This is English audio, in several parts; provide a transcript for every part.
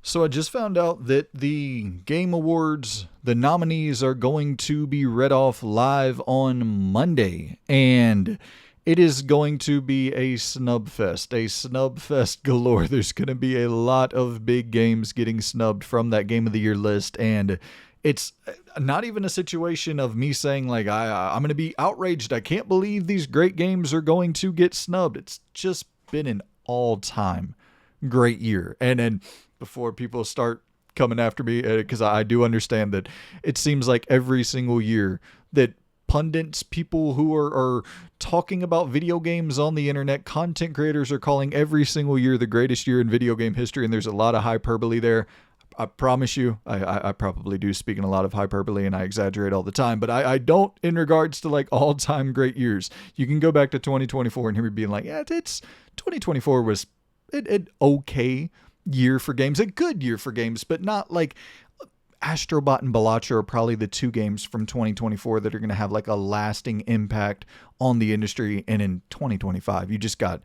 So I just found out that the Game Awards, the nominees are going to be read off live on Monday. And it is going to be a snub fest galore. There's going to be a lot of big games getting snubbed from that Game of the Year list. And it's not even a situation of me saying, like, I'm going to be outraged. I can't believe these great games are going to get snubbed. It's just been an all-time great year. And before people start coming after me, because I do understand that it seems like every single year that pundits, people who are talking about video games on the internet, content creators are calling every single year the greatest year in video game history, and there's a lot of hyperbole there. I promise you, I probably do speak in a lot of hyperbole and I exaggerate all the time, but I don't in regards to like all-time great years. You can go back to 2024 and hear me being like, yeah, 2024 was an okay year for games, a good year for games, but not like Astrobot and Balatro are probably the two games from 2024 that are going to have like a lasting impact on the industry. And in 2025, you just got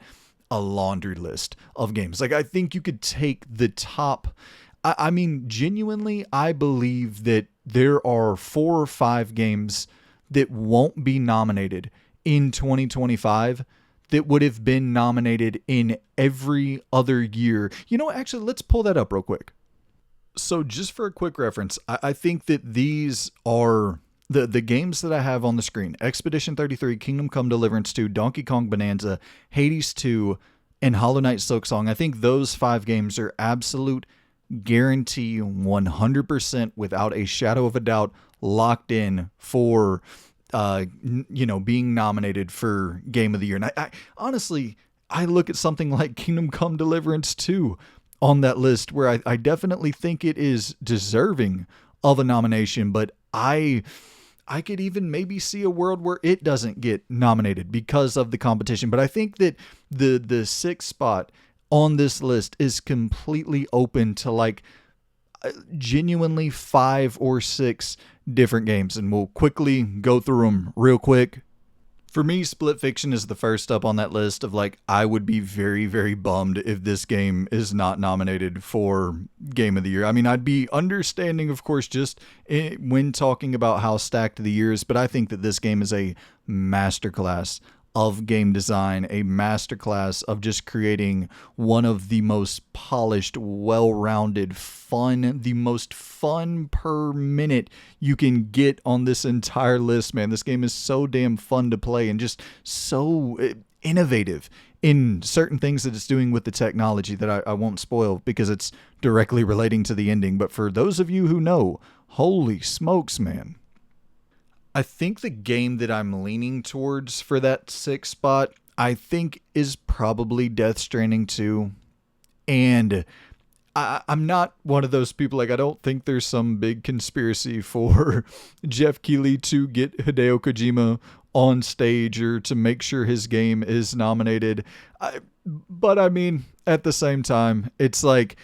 a laundry list of games. Like, I think you could take the top. I mean, genuinely, I believe that there are 4 or 5 games that won't be nominated in 2025 that would have been nominated in every other year. You know, actually, let's pull that up real quick. So just for a quick reference, I think that these are the games that I have on the screen: Expedition 33, Kingdom Come Deliverance 2, Donkey Kong Bonanza, Hades 2, and Hollow Knight Silksong. I think those 5 games are absolute guarantee 100% without a shadow of a doubt locked in for being nominated for Game of the Year. And I honestly, I look at something like Kingdom Come Deliverance 2 on that list where I definitely think it is deserving of a nomination, but I could even maybe see a world where it doesn't get nominated because of the competition. But I think that the 6th spot on this list is completely open to like genuinely 5 or 6 different games, and we'll quickly go through them real quick. For me, Split Fiction is the first up on that list of like, I would be very, very bummed if this game is not nominated for Game of the Year. I mean, I'd be understanding, of course, just when talking about how stacked the year is, but I think that this game is a masterclass of game design, a masterclass of just creating one of the most polished, well-rounded, fun, the most fun per minute you can get on this entire list, man. This game is so damn fun to play and just so innovative in certain things that it's doing with the technology that I won't spoil because it's directly relating to the ending. But for those of you who know, holy smokes, man. I think the game that I'm leaning towards for that 6th spot, I think, is probably Death Stranding 2. And I'm not one of those people, like, I don't think there's some big conspiracy for Jeff Keighley to get Hideo Kojima on stage or to make sure his game is nominated. But I mean, at the same time, it's like,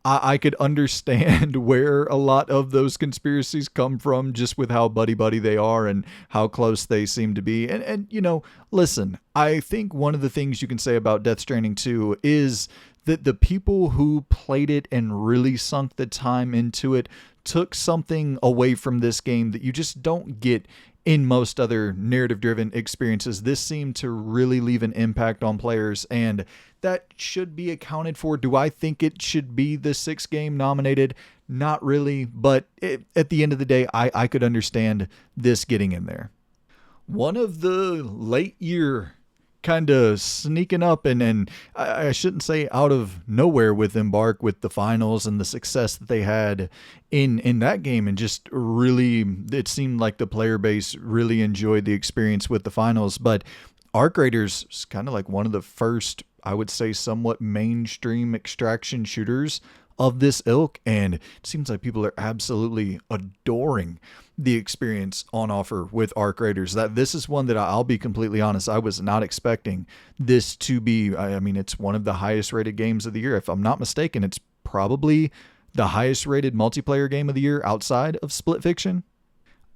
I could understand where a lot of those conspiracies come from just with how buddy-buddy they are and how close they seem to be. And you know, listen, I think one of the things you can say about Death Stranding 2 is that the people who played it and really sunk the time into it took something away from this game that you just don't get in most other narrative-driven experiences. This seemed to really leave an impact on players, and that should be accounted for. Do I think it should be the 6th game nominated? Not really, but at the end of the day, I could understand this getting in there. One of the late year kind of sneaking up and I shouldn't say out of nowhere with Embark, with the finals and the success that they had in that game, and just really, it seemed like the player base really enjoyed the experience with the finals. But Arc Raiders is kind of like one of the first, I would say, somewhat mainstream extraction shooters of this ilk, and it seems like people are absolutely adoring the experience on offer with Arc Raiders. That this is one that I'll be completely honest, I was not expecting this to be. I mean, it's one of the highest rated games of the year. If I'm not mistaken, it's probably the highest rated multiplayer game of the year outside of Split Fiction.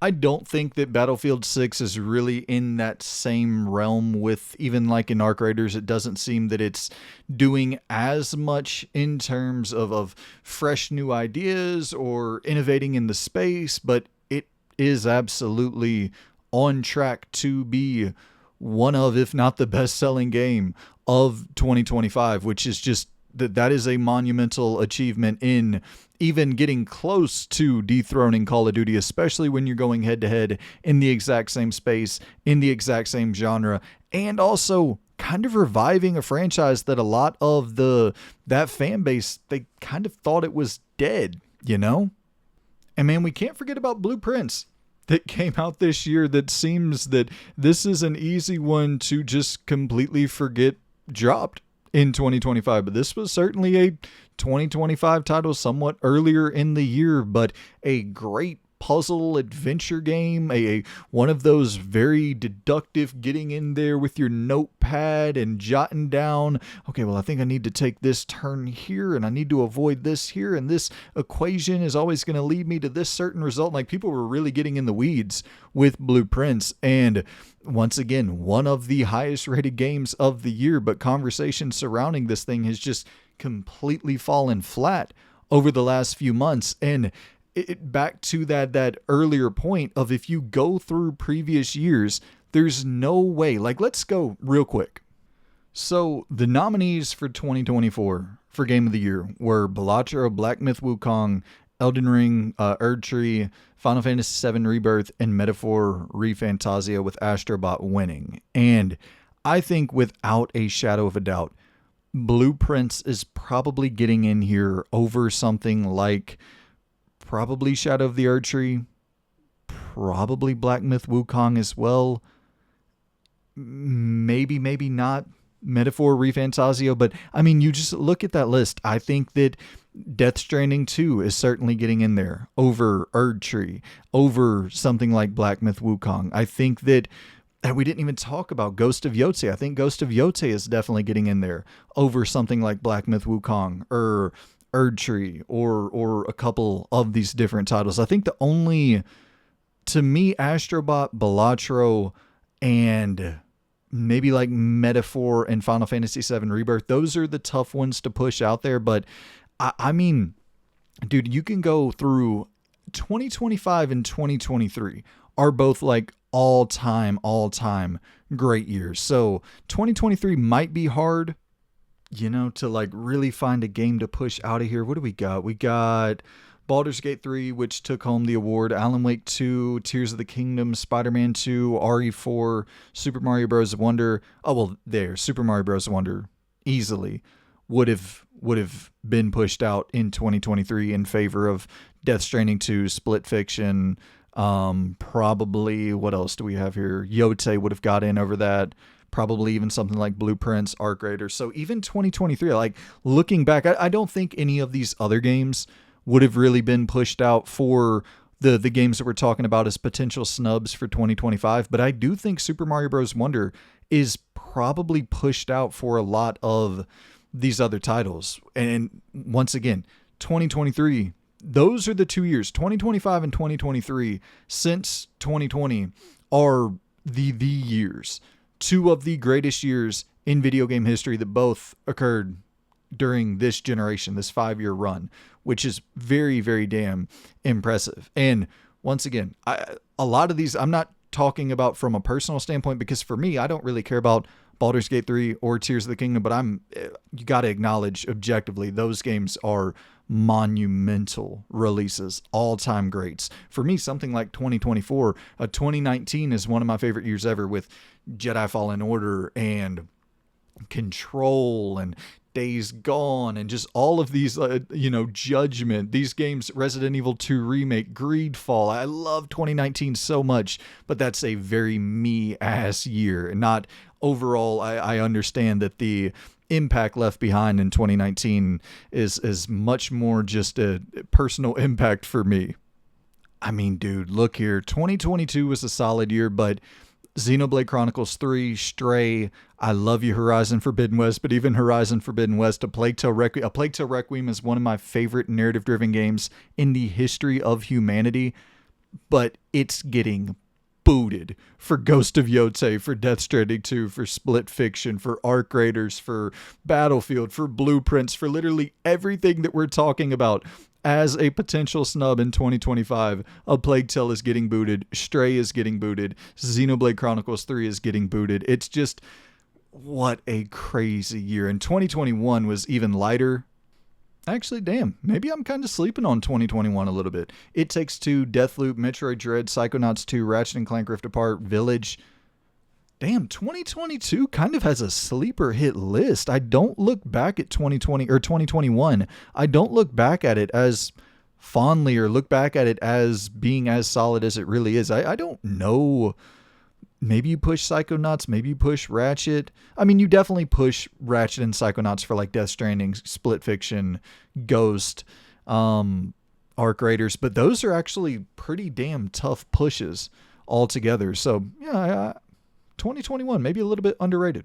I don't think that Battlefield 6 is really in that same realm with even like in Arc Raiders. It doesn't seem that it's doing as much in terms of fresh new ideas or innovating in the space, but it is absolutely on track to be one of, if not the best selling game of 2025, which is just that is a monumental achievement in even getting close to dethroning Call of Duty, especially when you're going head to head in the exact same space, in the exact same genre, and also kind of reviving a franchise that a lot of that fan base, they kind of thought it was dead, you know? And man, we can't forget about Blueprints that came out this year that seems that this is an easy one to just completely forget dropped in 2025, but this was certainly a 2025 title somewhat earlier in the year, but a great puzzle adventure game, a one of those very deductive, getting in there with your notepad and jotting down, okay, well, I think I need to take this turn here and I need to avoid this here, and this equation is always going to lead me to this certain result. Like, people were really getting in the weeds with Blueprints, and once again, one of the highest rated games of the year, but conversation surrounding this thing has just completely fallen flat over the last few months. And back to that earlier point of, if you go through previous years, there's no way. Like, let's go real quick. So the nominees for 2024 for Game of the Year were Balatro, Black Myth Wukong, Elden Ring, Erdtree, Final Fantasy VII Rebirth, and Metaphor ReFantasia, with Astrobot winning. And I think without a shadow of a doubt, Blueprints is probably getting in here over something like probably Shadow of the Erdtree, probably Black Myth Wukong as well. Maybe not Metaphor ReFantasio, but I mean, you just look at that list. I think that Death Stranding 2 is certainly getting in there over Erdtree, over something like Black Myth Wukong. I think that we didn't even talk about Ghost of Yotze. I think Ghost of Yotze is definitely getting in there over something like Black Myth Wukong or Erdtree or a couple of these different titles. I think the only, to me, Astrobot, Balatro, and maybe like Metaphor and Final Fantasy VII Rebirth, those are the tough ones to push out there. But I mean, dude, you can go through 2025 and 2023 are both like all-time great years. So 2023 might be hard, you know, to like really find a game to push out of here. What do we got? We got Baldur's Gate 3, which took home the award, Alan Wake 2, Tears of the Kingdom, Spider-Man 2, RE4, Super Mario Bros. Wonder. Oh, well, there, Super Mario Bros. Wonder easily would have been pushed out in 2023 in favor of Death Stranding 2, Split Fiction. Probably, what else do we have here? Yotze would have got in over that. Probably even something like Blueprints, Arc Raiders. So even 2023, like looking back, I don't think any of these other games would have really been pushed out for the games that we're talking about as potential snubs for 2025. But I do think Super Mario Bros. Wonder is probably pushed out for a lot of these other titles. And once again, 2023, those are the 2 years, 2025 and 2023, since 2020 are the years. Two of the greatest years in video game history that both occurred during this generation, this 5-year run, which is very, very damn impressive. And once again, a lot of these, I'm not talking about from a personal standpoint, because for me, I don't really care about Baldur's Gate 3 or Tears of the Kingdom, but you got to acknowledge objectively, those games are monumental releases, all-time greats. For me, something like 2024, 2019 is one of my favorite years ever, with Jedi Fallen Order and Control and Days Gone and just all of these, Judgment, these games, Resident Evil 2 Remake, Greedfall. I love 2019 so much, but that's a very me-ass year. And not overall, I understand that the impact left behind in 2019 is much more just a personal impact for me. I mean, dude, look here. 2022 was a solid year, but Xenoblade Chronicles 3, Stray, I love you, Horizon Forbidden West, but even Horizon Forbidden West, A Plague Tale Requiem is one of my favorite narrative-driven games in the history of humanity. but it's getting booted for Ghost of Yotei, for Death Stranding 2, for Split Fiction, for Arc Raiders, for Battlefield, for Blueprints, for literally everything that we're talking about as a potential snub in 2025. A Plague Tale is getting booted, Stray is getting booted, Xenoblade Chronicles 3 is getting booted. It's just, what a crazy year. And 2021 was even lighter. Actually, damn, maybe I'm kind of sleeping on 2021 a little bit. It Takes Two, Deathloop, Metroid Dread, Psychonauts 2, Ratchet & Clank Rift Apart, Village. Damn, 2022 kind of has a sleeper hit list. I don't look back at 2020 or 2021. I don't look back at it as fondly or look back at it as being as solid as it really is. I don't know. Maybe you push Psychonauts, maybe you push Ratchet. I mean, you definitely push Ratchet and Psychonauts for like Death Stranding, Split Fiction, Ghost, Arc Raiders, but those are actually pretty damn tough pushes altogether. So, yeah, 2021, maybe a little bit underrated.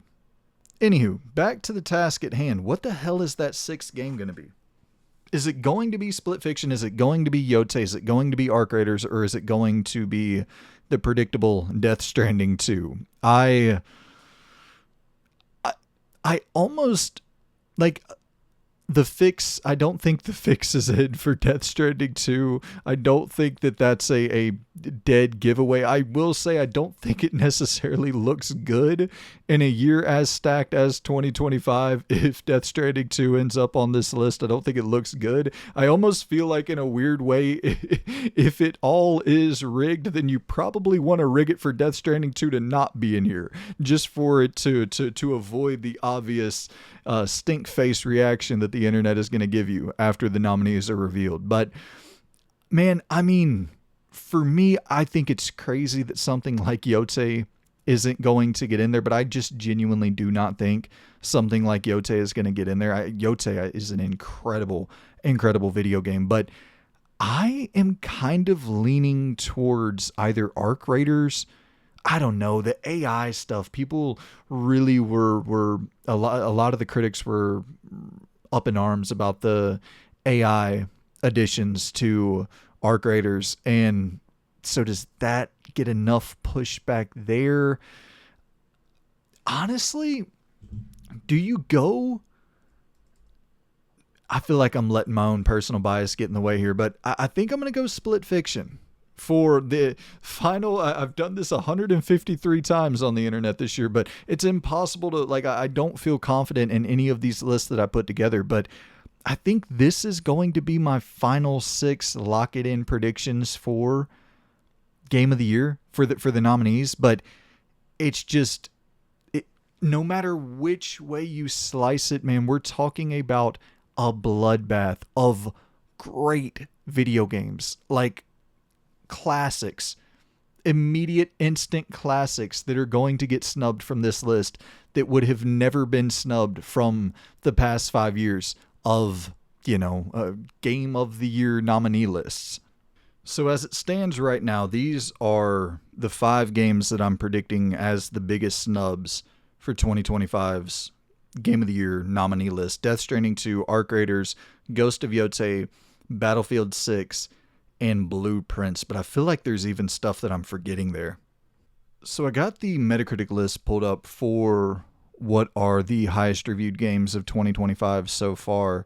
Anywho, back to the task at hand. What the hell is that sixth game going to be? Is it going to be Split Fiction? Is it going to be Yotei? Is it going to be Arc Raiders? Or is it going to be the predictable Death Stranding 2? I almost, like, the fix, I don't think the fix is in for Death Stranding 2. I don't think that that's a dead giveaway. I will say I don't think it necessarily looks good in a year as stacked as 2025. If Death Stranding 2 ends up on this list, I don't think it looks good. I almost feel like, in a weird way, if it all is rigged, then you probably want to rig it for Death Stranding 2 to not be in here, just for it to avoid the obvious stink face reaction that the internet is going to give you after the nominees are revealed. But man, I mean, for me, I think it's crazy that something like Yotei isn't going to get in there, but I just genuinely do not think something like Yotei is going to get in there. Yotei is an incredible video game, but I am kind of leaning towards either Arc Raiders. I don't know, the AI stuff. People really were a lot of the critics were up in arms about the AI additions to Arc Raiders, and so does that get enough pushback there? Honestly, do you go? I feel like I'm letting my own personal bias get in the way here, but I think I'm going to go Split Fiction for the final. I've done this 153 times on the internet this year, but it's impossible to, like, I don't feel confident in any of these lists that I put together, but I think this is going to be my final 6 lock it in predictions for Game of the Year for the nominees. But it's just, no matter which way you slice it, man, we're talking about a bloodbath of great video games, like classics, immediate instant classics that are going to get snubbed from this list that would have never been snubbed from the past 5 years of, Game of the Year nominee lists. So as it stands right now, these are the 5 games that I'm predicting as the biggest snubs for 2025's Game of the Year nominee list. Death Stranding 2, Arc Raiders, Ghost of Yotei, Battlefield 6, and Blueprints, but I feel like there's even stuff that I'm forgetting there. So I got the Metacritic list pulled up for what are the highest reviewed games of 2025 so far.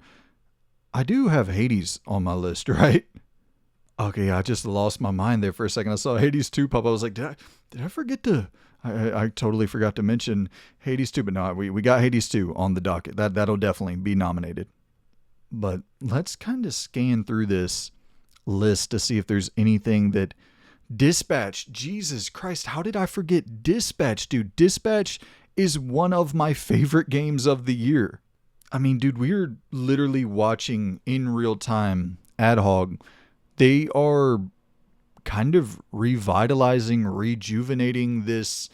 I do have Hades on my list, right? Okay, I just lost my mind there for a second. I saw Hades 2 pop up. I was like, did I forget to... I totally forgot to mention Hades 2, but no, we got Hades 2 on the docket. That'll definitely be nominated. But let's kind of scan through this list to see if there's anything that... Dispatch, Jesus Christ, how did I forget Dispatch, dude? Dispatch is one of my favorite games of the year. I mean, dude, we're literally watching in real time Ad Hog. They are kind of revitalizing, rejuvenating this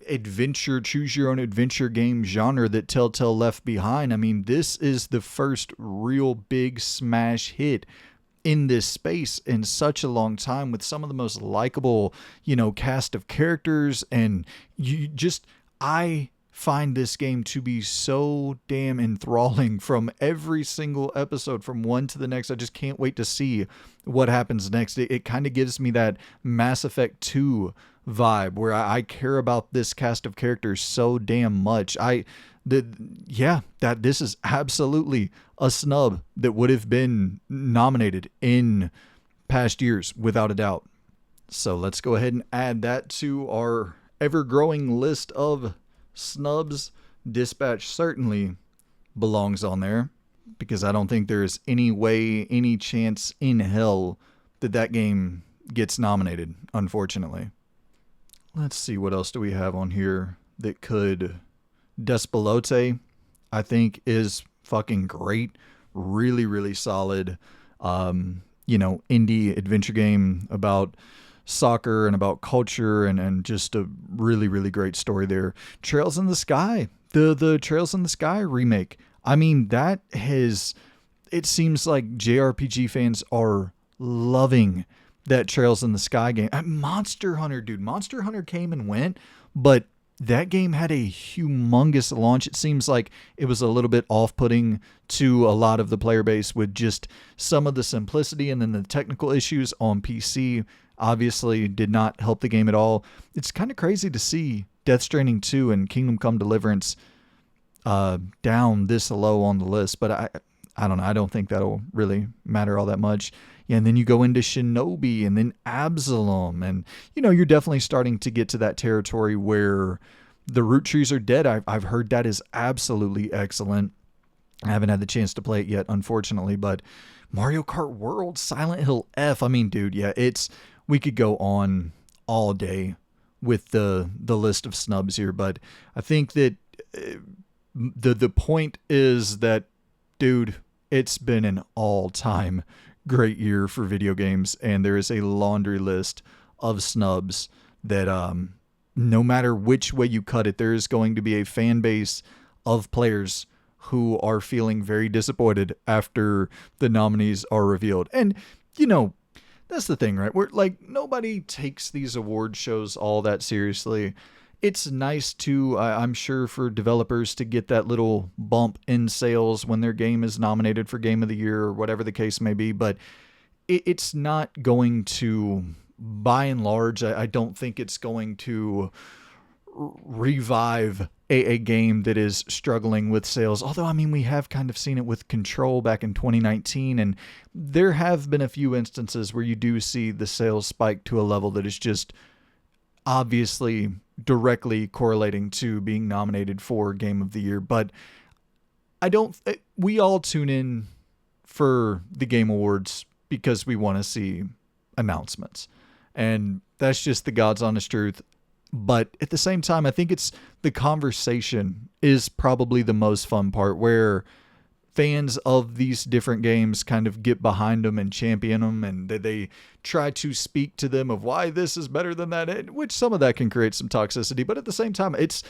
adventure, choose your own adventure game genre that Telltale left behind. I mean, this is the first real big smash hit in this space in such a long time, with some of the most likable, cast of characters. And I find this game to be so damn enthralling from every single episode, from one to the next. I just can't wait to see what happens next. It kind of gives me that Mass Effect 2 vibe where I care about this cast of characters so damn much. This is absolutely a snub that would have been nominated in past years without a doubt. So let's go ahead and add that to our ever-growing list of snubs. Dispatch certainly belongs on there because I don't think there's any way, any chance in hell that game gets nominated, unfortunately. Let's see, what else do we have on here that could... Despelote, I think, is fucking great. Really, really solid, indie adventure game about soccer and about culture and just a really, really great story there. Trails in the Sky, the Trails in the Sky remake. I mean, it seems like JRPG fans are loving that Trails in the Sky game. Monster Hunter, dude. Monster Hunter came and went, but that game had a humongous launch. It seems like it was a little bit off-putting to a lot of the player base with just some of the simplicity, and then the technical issues on PC obviously did not help the game at all. It's kind of crazy to see Death Stranding 2 and Kingdom Come Deliverance down this low on the list, but I don't know. I don't think that'll really matter all that much. Yeah, and then you go into Shinobi and then Absalom. And, you're definitely starting to get to that territory where the root trees are dead. I've heard that is absolutely excellent. I haven't had the chance to play it yet, unfortunately. But Mario Kart World, Silent Hill F. I mean, dude, yeah, we could go on all day with the list of snubs here. But I think that the point is that, dude, it's been an all-time great year for video games, and there is a laundry list of snubs that no matter which way you cut it, there is going to be a fan base of players who are feeling very disappointed after the nominees are revealed. And that's the thing, right? We're like, nobody takes these award shows all that seriously. It's nice to, I'm sure, for developers to get that little bump in sales when their game is nominated for Game of the Year or whatever the case may be, but it's not going to, by and large, I don't think it's going to revive a game that is struggling with sales. Although, I mean, we have kind of seen it with Control back in 2019, and there have been a few instances where you do see the sales spike to a level that is just obviously directly correlating to being nominated for Game of the Year. But we all tune in for the Game Awards because we want to see announcements. And that's just the God's honest truth. But at the same time, I think it's the conversation is probably the most fun part, where fans of these different games kind of get behind them and champion them, and they try to speak to them of why this is better than that, which some of that can create some toxicity. But at the same time, it's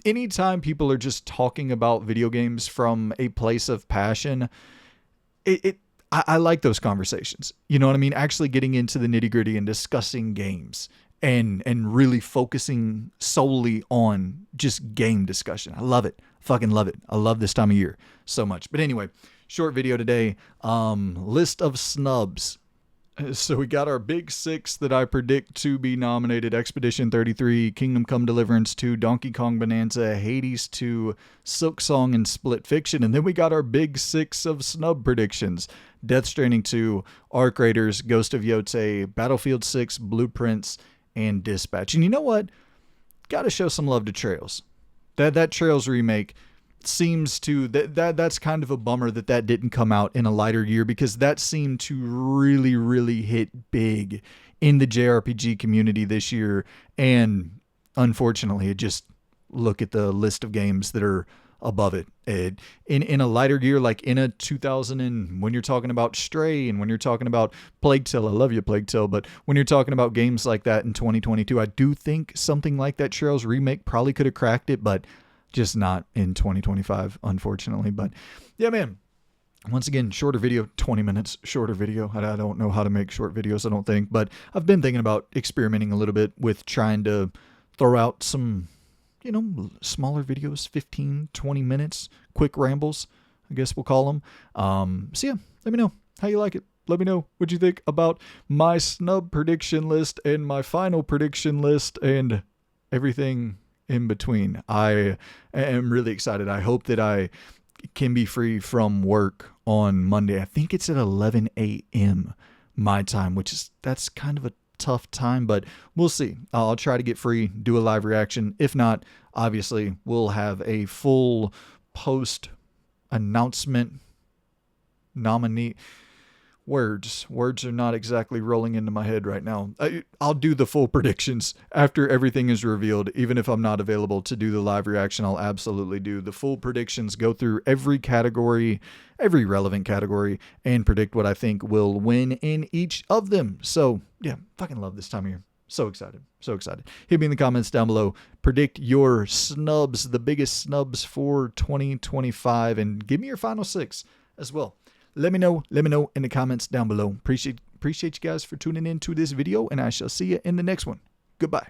anytime people are just talking about video games from a place of passion, I like those conversations. You know what I mean? Actually getting into the nitty gritty and discussing games and really focusing solely on just game discussion. I love it. Fucking love it. I love this time of year so much. But anyway, short video today. List of snubs. So we got our big six that I predict to be nominated: Expedition 33, Kingdom Come Deliverance 2, Donkey Kong Bonanza, Hades 2, Silksong, and Split Fiction. And then we got our big six of snub predictions: Death Stranding 2, Arc Raiders, Ghost of Yotei, Battlefield 6, Blueprints, and Dispatch. And you know what? Got to show some love to Trails. That Trails remake seems to that's kind of a bummer that didn't come out in a lighter year, because that seemed to really hit big in the JRPG community this year. And unfortunately, it just, look at the list of games that are above it. In a lighter year, like in a 2000, and when you're talking about Stray and when you're talking about Plague Tale, I love you, Plague Tale, but when you're talking about games like that in 2022, I do think something like that Trails remake probably could have cracked it, but just not in 2025, unfortunately. But yeah, man, once again, shorter video, 20 minutes, shorter video. I don't know how to make short videos, I don't think, but I've been thinking about experimenting a little bit with trying to throw out some smaller videos, 15, 20 minutes, quick rambles, I guess we'll call them. So yeah, let me know how you like it. Let me know what you think about my snub prediction list and my final prediction list and everything in between. I am really excited. I hope that I can be free from work on Monday. I think it's at 11 a.m. my time, that's kind of a tough time, but we'll see. I'll try to get free, do a live reaction. If not, obviously we'll have a full post announcement nominee. Words are not exactly rolling into my head right now. I'll do the full predictions after everything is revealed. Even if I'm not available to do the live reaction, I'll absolutely do the full predictions, go through every category, every relevant category, and predict what I think will win in each of them. So yeah, fucking love this time of year. So excited. So excited. Hit me in the comments down below. Predict your snubs, the biggest snubs for 2025, and give me your final 6 as well. Let me know in the comments down below. Appreciate you guys for tuning in to this video, and I shall see you in the next one. Goodbye.